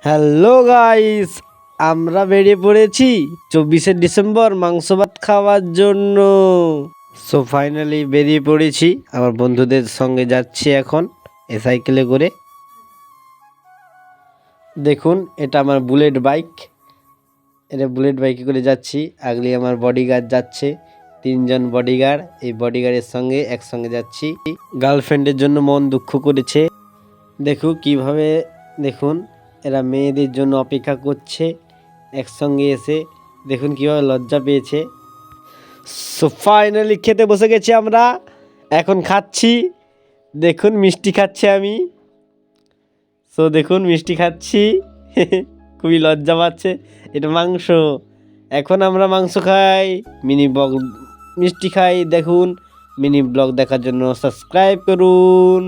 Hello guys, আমরা বেরিয়ে পড়েছি 24শে ডিসেম্বর মাংস ভাত খাওয়ার জন্য। সো ফাইনালি বেরিয়ে পড়েছি, আমার বন্ধুদের সঙ্গে যাচ্ছি এখন এ সাইকেলে করে। দেখুন, এটা আমার বুলেট বাইক, এটা বুলেট বাইকে করে যাচ্ছি। আগলি আমার বডিগার্ড যাচ্ছে, 3জন বডিগার্ড। এই বডিগার্ডের সঙ্গে একসঙ্গে যাচ্ছি। গার্লফ্রেন্ডের জন্য মন দুঃখ করেছে। দেখুন কিভাবে, দেখুন এরা মেয়েদের জন্য অপেক্ষা করছে একসঙ্গে এসে। দেখুন কিভাবে লজ্জা পেয়েছে। সো ফাইনালি খেতে বসে গেছি আমরা, এখন খাচ্ছি। দেখুন মিষ্টি খাচ্ছি আমি। সো দেখুন মিষ্টি খাচ্ছি খুবই লজ্জা পাচ্ছে। এটা মাংস, এখন আমরা মাংস খাই, মিনি ব্লগ মিষ্টি খাই। দেখুন, মিনি ব্লগ দেখার জন্য সাবস্ক্রাইব করুন।